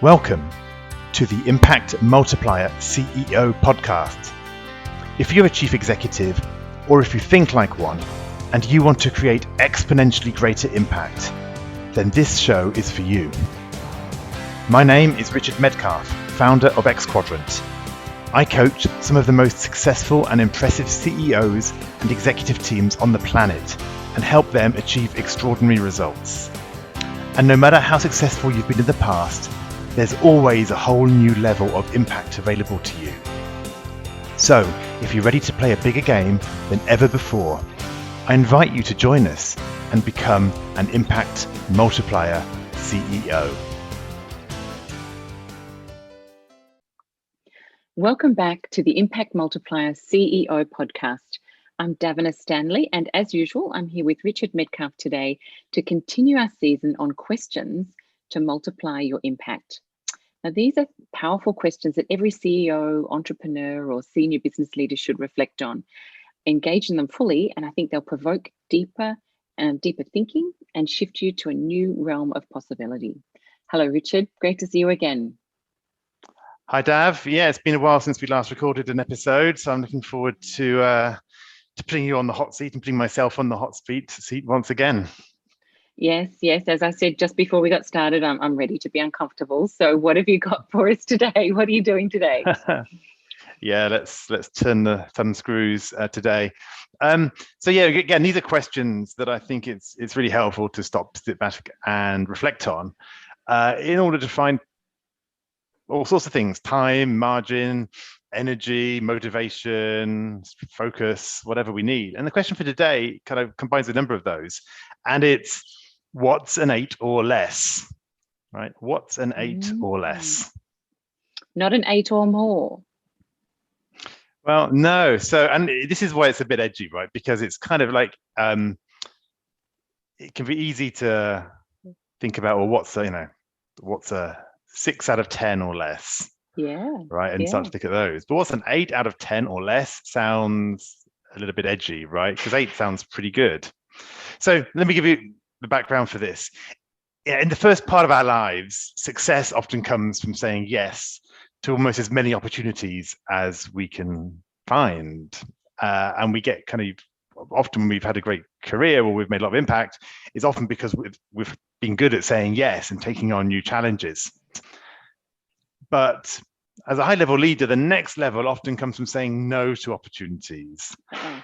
Welcome to the Impact Multiplier CEO podcast. If you're a chief executive, or if you think like one, and you want to create exponentially greater impact, then this show is for you. My name is Richard Medcalf, founder of X Quadrant. I coach some of the most successful and impressive CEOs and executive teams on the planet and help them achieve extraordinary results. And no matter how successful you've been in the past, there's always a whole new level of impact available to you. So, if you're ready to play a bigger game than ever before, I invite you to join us and become an Impact Multiplier CEO. Welcome back to the Impact Multiplier CEO podcast. I'm Davina Stanley, and as usual, I'm here with Richard Medcalf today to continue our season on questions to multiply your impact. Now, these are powerful questions that every CEO, entrepreneur, or senior business leader should reflect on. Engage in them fully, and I think they'll provoke deeper thinking and shift you to a new realm of possibility. Hello, Richard. Great to see you again. Hi, Dav. Yeah, it's been a while since we last recorded an episode, so I'm looking forward to putting you on the hot seat and putting myself on the hot seat once again. Yes. As I said just before we got started, I'm ready to be uncomfortable. So what have you got for us today? What are you doing today? Yeah, let's turn the thumb screws today. So yeah, again, these are questions that I think it's really helpful to sit back and reflect on in order to find all sorts of things: time, margin, energy, motivation, focus, whatever we need. And the question for today kind of combines a number of those, and it's what's an 8 or less, right? What's an 8 or less? Not an 8 or more. Well, no. So, and this is why it's a bit edgy, right? Because it's kind of like it can be easy to think about, well, what's a 6 out of 10 or less? Yeah. Right. And start to think of those. But what's an 8 out of 10 or less sounds a little bit edgy, right? Because 8 sounds pretty good. So let me give you the background for this. In the first part of our lives, success often comes from saying yes to almost as many opportunities as we can find. And we get often when we've had a great career or we've made a lot of impact, it's often because we've been good at saying yes and taking on new challenges. But as a high-level leader, the next level often comes from saying no to opportunities,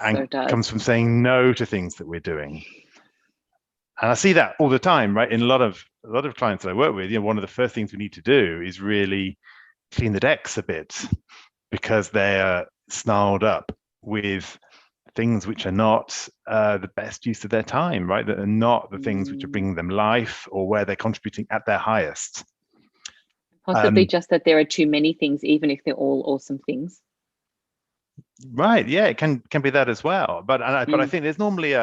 and comes from saying no to things that we're doing. And I see that all the time, right? In a lot of clients that I work with, one of the first things we need to do is really clean the decks a bit, because they are snarled up with things which are not the best use of their time, right? That are not the things which are bringing them life or where they're contributing at their highest. Possibly just that there are too many things, even if they're all awesome things. Right. Yeah, it can be that as well. But I think there's normally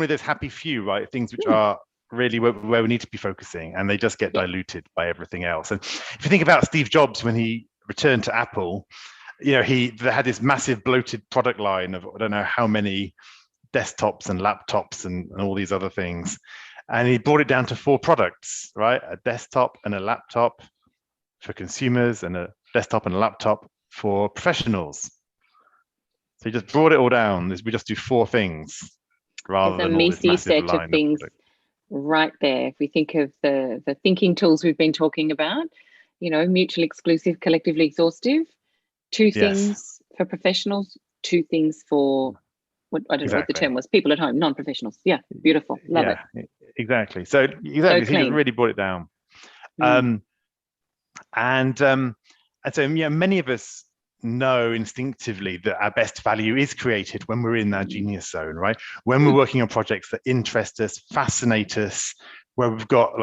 those happy few, right? Things which are really where we need to be focusing, and they just get diluted by everything else. And if you think about Steve Jobs when he returned to Apple, they had this massive bloated product line of I don't know how many desktops and laptops and all these other things, and he brought it down to 4 products, right? A desktop and a laptop for consumers, and a desktop and a laptop for professionals. So he just brought it all down. We just do 4 things rather than all this massive set line of things. Right there. If we think of the thinking tools we've been talking about, mutually exclusive, collectively exhaustive, 2 things for professionals, 2 things for I don't know what the term was, people at home, non-professionals. Yeah, beautiful. Love it. Exactly. So he just really brought it down. And so many of us know instinctively that our best value is created when we're in our genius zone, right? When we're working on projects that interest us, fascinate us, where we've got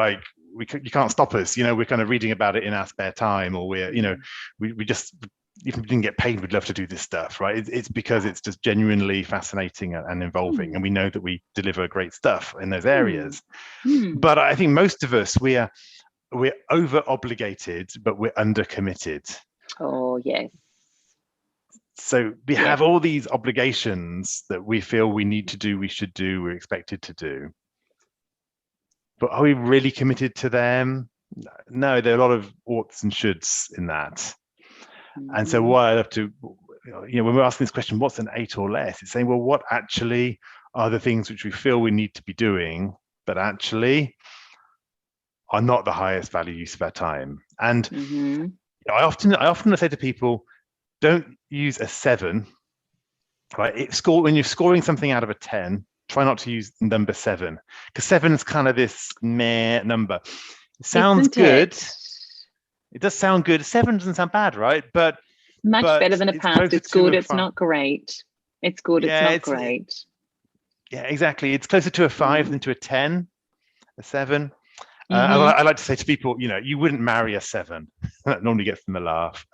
you can't stop us. We're kind of reading about it in our spare time, or we just, if we didn't get paid, we'd love to do this stuff, right? It's because it's just genuinely fascinating and involving, and we know that we deliver great stuff in those areas. But I think most of us, we're over-obligated, but we're under-committed. Oh, yes. So we have all these obligations that we feel we need to do, we should do, we're expected to do. But are we really committed to them? No, there are a lot of oughts and shoulds in that. And so Mhm. what I have to, when we're asking this question, what's an 8 or less? It's saying, well, what actually are the things which we feel we need to be doing, but actually are not the highest value use of our time? And Mhm. I often say to people, don't use a 7, right? When you're scoring something out of a 10, try not to use number 7, because 7 is kind of this meh number. It sounds Isn't good. it? It does sound good. 7 doesn't sound bad, right? But Much better than a it's pass. closer It's to good. a It's 5. not great. It's good. It's Yeah, not great. yeah, exactly. It's closer to a 5 than to a 10, a 7. Mhm. I like to say to people, you wouldn't marry a 7. That normally gets them a laugh.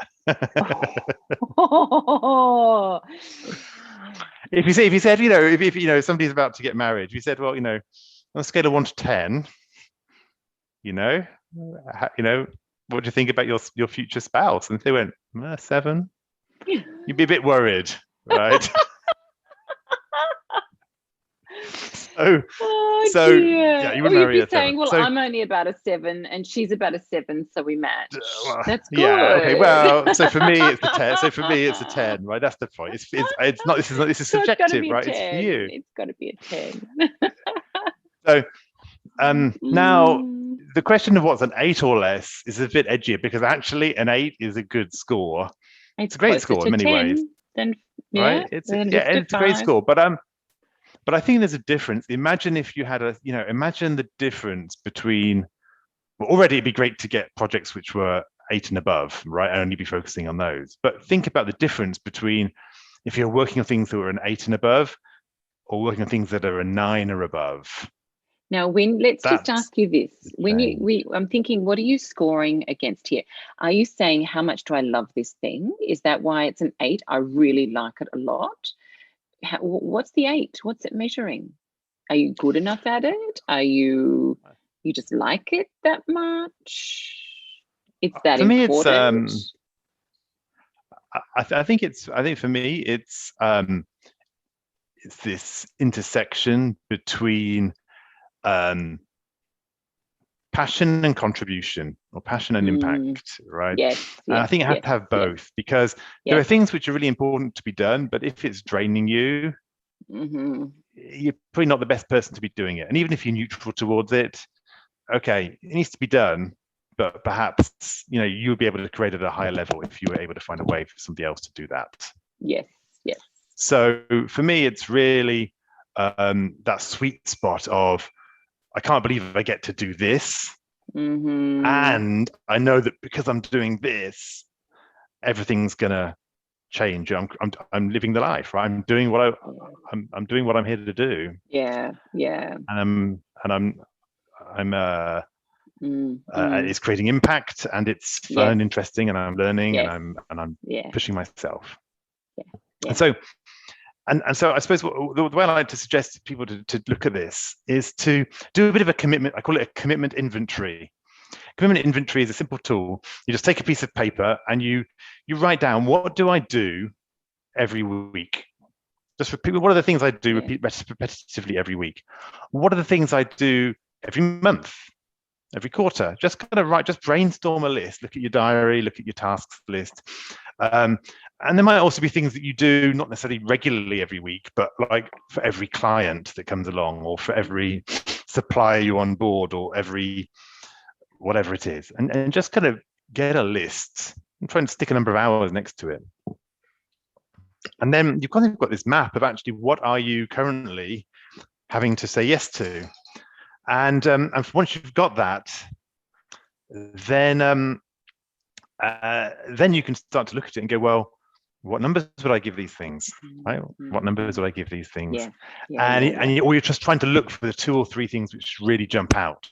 Oh. If you said, if somebody's about to get married, if you said, well, on a scale of 1 to 10, you know, what do you think about your future spouse? And if they went 7, you'd be a bit worried, right? so, Oh so yeah, dear. you Or wouldn't you'd marry be a 7. saying, well, So, I'm only about a 7 and she's about a 7, so we match. well, That's yeah, okay. good. Well, so for me, it's the 10. So for me, it's a 10, right? That's the point. It's not. This is So it's got to subjective, be a right? It's for 10. you. It's got to be a 10. So now Mm, the question of what's an 8 or less is a bit edgier, because actually an 8 is a good score. It's it's a great closer score in to many ways, 10 than, right? yeah, than it is And to it's a great 5. score. But I think there's a difference. Imagine if you had imagine the difference between. Well, already it'd be great to get projects which were 8 and above, right? And only be focusing on those. But think about the difference between if you're working on things that are an 8 and above, or working on things that are a 9 or above. Now, let's just That's ask you this. the When change. I'm thinking, what are you scoring against here? Are you saying, how much do I love this thing? Is that why it's an 8? I really like it a lot. What's the 8? What's it measuring? Are you good enough at it? Are you just like it that much? It's that For me, it's important? I think for me it's this intersection between um, passion and contribution, or passion and Mm, impact, right? yes, And I yes, think you have yes, to have yes, both, because there are yes. things which are really important to be done, but if it's draining you, Hmm. you're probably not the best person to be doing it. And even if you're neutral towards it, okay, it needs to be done, but perhaps you'll be able to create at a higher level if you were able to find a way for somebody else to do that. Yes, yes. So for me, it's really that sweet spot of, I can't believe I get to do this, Hmm. and I know that because I'm doing this, everything's gonna change. I'm living the life, right? I'm doing what I'm doing what I'm here to do, Yeah, yeah. and Mm. it's creating impact, and it's Yes, fun, interesting, and I'm learning, and yes, I'm yeah, pushing myself. yeah, And yeah. so I suppose the way I like to suggest people to look at this is to do a bit of a commitment. I call it a commitment inventory. Commitment inventory is a simple tool. You just take a piece of paper and you write down, what do I do every week? Just repeat, what are the things I do Yeah. repetitively every week? What are the things I do every month, every quarter? Just kind of just brainstorm a list. Look at your diary, look at your tasks list. And there might also be things that you do not necessarily regularly every week, but like for every client that comes along, or for every supplier you onboard, or every whatever it is, and just kind of get a list and try and stick a number of hours next to it. And then you've kind of got this map of actually what are you currently having to say yes to. And once you've got that, then you can start to look at it and go, well, what numbers would I give these things? Right? What numbers would I give these things? Yeah, yeah, yeah, yeah. Or you're just trying to look for the 2 or 3 things which really jump out.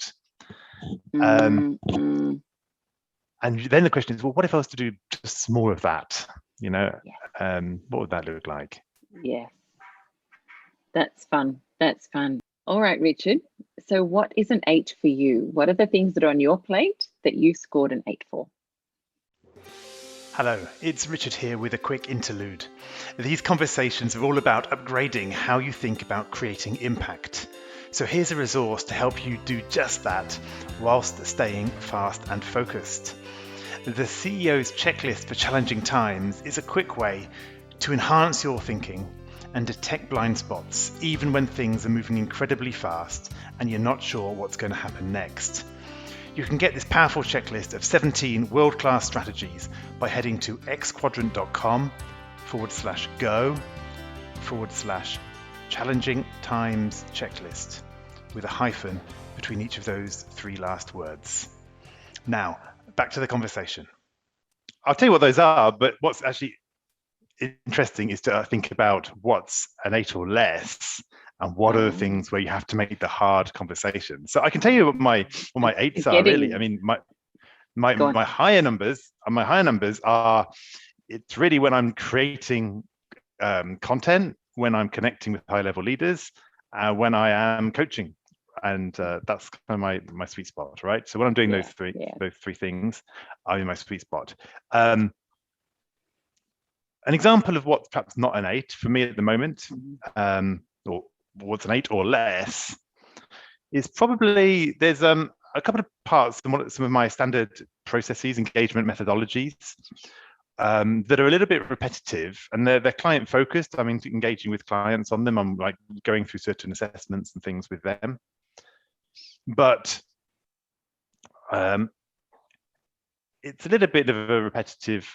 Mm, mm. And then the question is, well, what if I was to do just more of that? Yeah, What would that look like? yeah. That's fun. That's fun. All right, Richard. So what is an 8 for you? What are the things that are on your plate that you scored an 8 for? Hello, it's Richard here with a quick interlude. These conversations are all about upgrading how you think about creating impact. So here's a resource to help you do just that whilst staying fast and focused. The CEO's checklist for challenging times is a quick way to enhance your thinking and detect blind spots, even when things are moving incredibly fast and you're not sure what's going to happen next. You can get this powerful checklist of 17 world-class strategies by heading to xquadrant.com/go/challenging times checklist with a hyphen between each of those three last words. Now, back to the conversation. I'll tell you what those are, but what's actually interesting is to think about what's an 8 or less, and what are the things where you have to make the hard conversation. So I can tell you what my 8s are really. I mean, my higher numbers are, it's really when I'm creating content, when I'm connecting with high level leaders, when I am coaching. And that's kind of my sweet spot, right? So when I'm doing those three things, I'm in my sweet spot. An example of what's perhaps not an 8 for me at the moment, or what's an 8 or less, is probably there's a couple of parts in some of my standard processes, engagement methodologies, that are a little bit repetitive, and they're client focused. I'm engaging with clients on them. I'm like going through certain assessments and things with them. But it's a little bit of a repetitive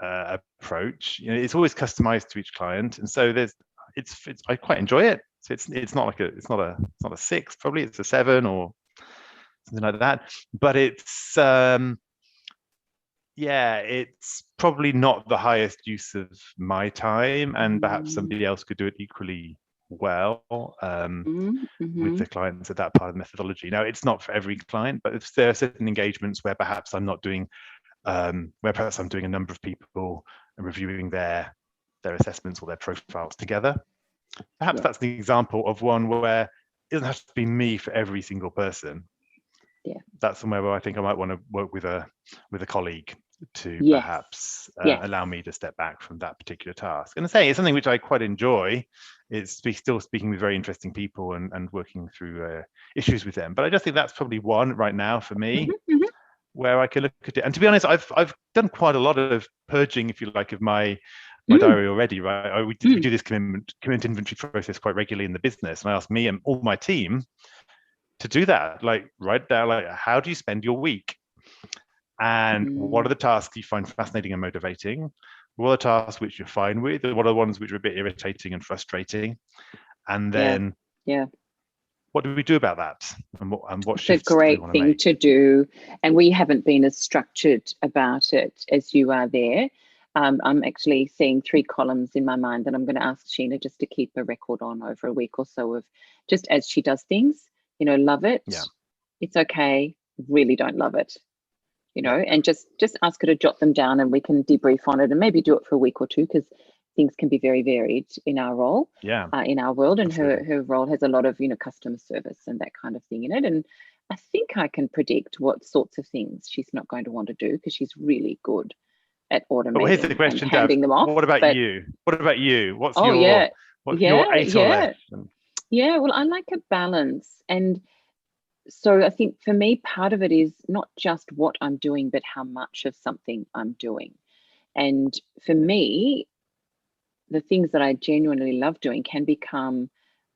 approach. You know, it's always customized to each client, and so I quite enjoy it. So it's not a 6, probably it's a 7 or something like that. But it's it's probably not the highest use of my time, and perhaps somebody else could do it equally well with the clients at that part of the methodology. Now, it's not for every client, but if there are certain engagements where perhaps I'm not doing, where perhaps I'm doing a number of people and reviewing their assessments or their profiles together. Perhaps that's an example of one where it doesn't have to be me for every single person. Yeah, that's somewhere where I think I might want to work with a colleague to perhaps allow me to step back from that particular task. And I say it's something which I quite enjoy. It's still speaking with very interesting people and working through issues with them. But I just think that's probably one right now for me, where I can look at it. And to be honest, I've done quite a lot of purging, if you like, of my diary already, right? We do this commitment inventory process quite regularly in the business, and I ask me and all my team to do that, like write down, like, how do you spend your week, and what are the tasks you find fascinating and motivating, what are the tasks which you're fine with, and what are the ones which are a bit irritating and frustrating, and then what do we do about that, and what shifts it's a great thing to do. And we haven't been as structured about it as you are there. I'm actually seeing 3 columns in my mind that I'm going to ask Sheena just to keep a record on over a week or so of just as she does things, you know, love it, it's okay, really don't love it, you know, and just ask her to jot them down, and we can debrief on it and maybe do it for a week or 2, because things can be very varied in our role, in our world, and her role has a lot of, you know, customer service and that kind of thing in it. And I think I can predict what sorts of things she's not going to want to do, because she's really good at automating. Well, here's the question, and handing them off. What about you? What's your 8 or less? Yeah, well, I like a balance. And so I think for me, part of it is not just what I'm doing, but how much of something I'm doing. And for me, the things that I genuinely love doing can become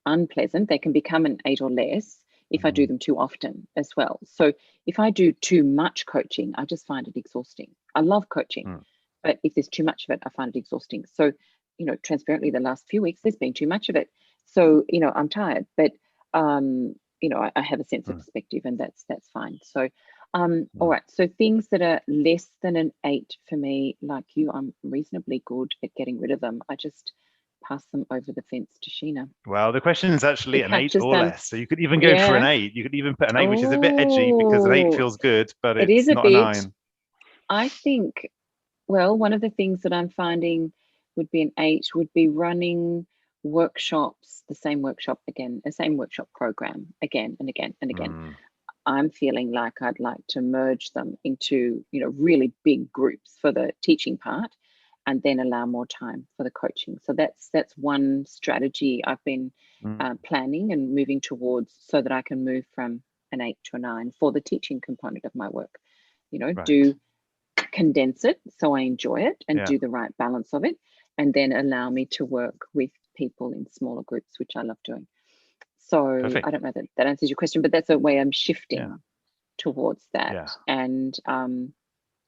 unpleasant. They can become an 8 or less if I do them too often as well. So if I do too much coaching, I just find it exhausting. I love coaching, but if there's too much of it, I find it exhausting. So, you know, transparently, the last few weeks, there's been too much of it. So, you know, I'm tired, but, you know, I have a sense of perspective, and that's fine. So, all right. So things that are less than an 8 for me, like you, I'm reasonably good at getting rid of them. I just pass them over the fence to Sheena. Well, the question is actually an 8 or less. So you could even go for an 8. You could even put an 8, which is a bit edgy, because an 8 feels good, but it's not a 9. I think, well, one of the things that I'm finding would be an 8 would be running workshops, the same workshop program again and again and again. I'm feeling like I'd like to merge them into, you know, really big groups for the teaching part, and then allow more time for the coaching. So that's one strategy I've been planning and moving towards, so that I can move from an 8 to a 9 for the teaching component of my work. Do condense it so I enjoy it and do the right balance of it, and then allow me to work with people in smaller groups, which I love doing. So I don't know that answers your question, but that's a way I'm shifting towards that. And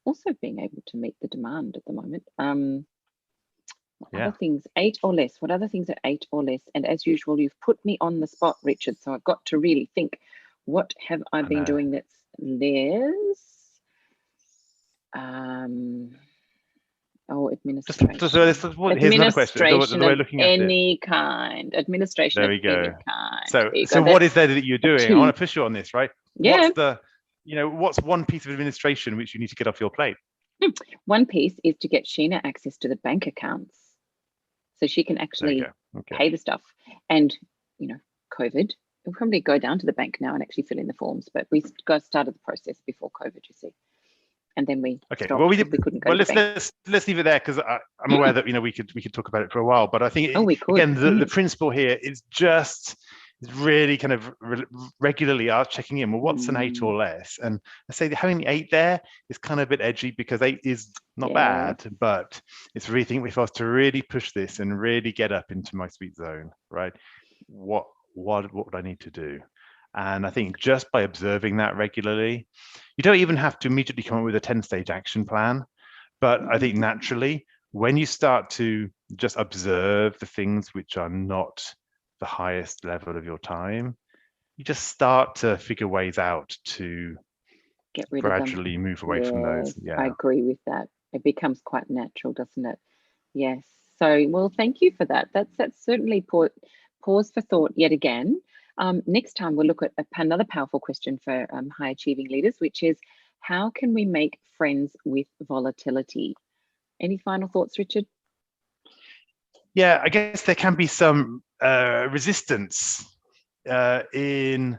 also being able to meet the demand at the moment. Other things, 8 or less? What other things are 8 or less? And as usual, you've put me on the spot, Richard. So I've got to really think, what have I been doing that's less? Administration. Here's another question. The way looking at any kind. Administration there we of go. any kind. So what is there that you're doing? I want to push you on this, right? Yeah. What's one piece of administration which you need to get off your plate? One piece is to get Sheena access to the bank accounts, so she can actually pay the stuff. And COVID, we'll probably go down to the bank now and actually fill in the forms, but we started the process before COVID, you see. And then we stopped. Well, we couldn't go to the bank. Let's leave it there, because I'm aware that we could talk about it for a while, but I think the principle here is just really kind of regularly checking in. Well, what's an 8 or less? And I say having the 8 there is kind of a bit edgy, because 8 is not bad, but it's really thinking if I was to really push this and really get up into my sweet zone, right? What would I need to do? And I think just by observing that regularly, you don't even have to immediately come up with a 10-stage action plan. But I think naturally, when you start to just observe the things which are not the highest level of your time, you just start to figure ways out to get rid gradually of them. move away from those. I agree with that. It becomes quite natural, doesn't it? Yes. So, well, thank you for that. That's certainly pause for thought yet again. Next time we'll look at another powerful question for high achieving leaders, which is, how can we make friends with volatility? Any final thoughts, Richard? Yeah, I guess there can be some resistance in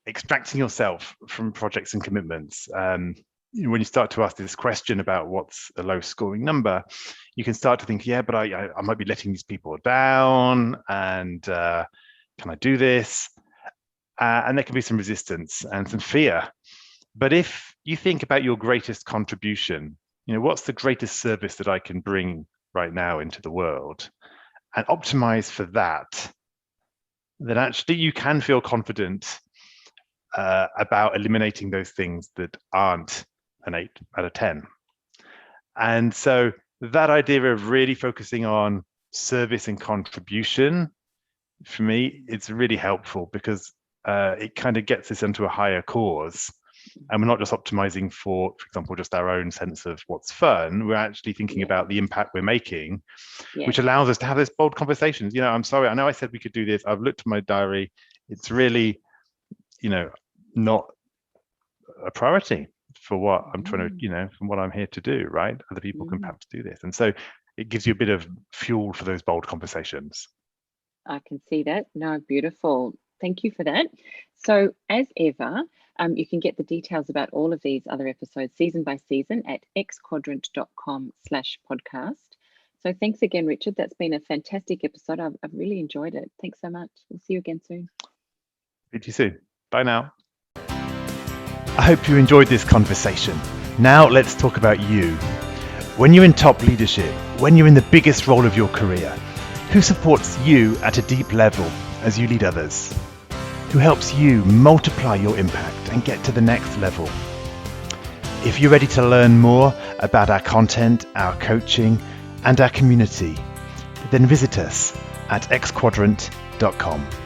extracting yourself from projects and commitments. When you start to ask this question about what's a low scoring number, you can start to think, but I might be letting these people down, and can I do this? And there can be some resistance and some fear. But if you think about your greatest contribution, what's the greatest service that I can bring right now into the world, and optimize for that, then actually you can feel confident about eliminating those things that aren't an 8 out of 10. And so that idea of really focusing on service and contribution, for me, it's really helpful, because it kind of gets us into a higher cause. And we're not just optimizing for example, just our own sense of what's fun. We're actually thinking about the impact we're making, which allows us to have this bold conversations. I'm sorry, I know I said we could do this. I've looked at my diary. It's really, not a priority for what I'm trying to, from what I'm here to do, right? Other people can perhaps do this. And so it gives you a bit of fuel for those bold conversations. I can see that. No, beautiful. Thank you for that. So as ever, you can get the details about all of these other episodes season by season at xquadrant.com/podcast. So thanks again, Richard. That's been a fantastic episode. I've really enjoyed it. Thanks so much. We'll see you again soon. See you soon. Bye now. I hope you enjoyed this conversation. Now let's talk about you. When you're in top leadership, when you're in the biggest role of your career, who supports you at a deep level as you lead others? Who helps you multiply your impact and get to the next level? If you're ready to learn more about our content, our coaching, and our community, then visit us at xquadrant.com.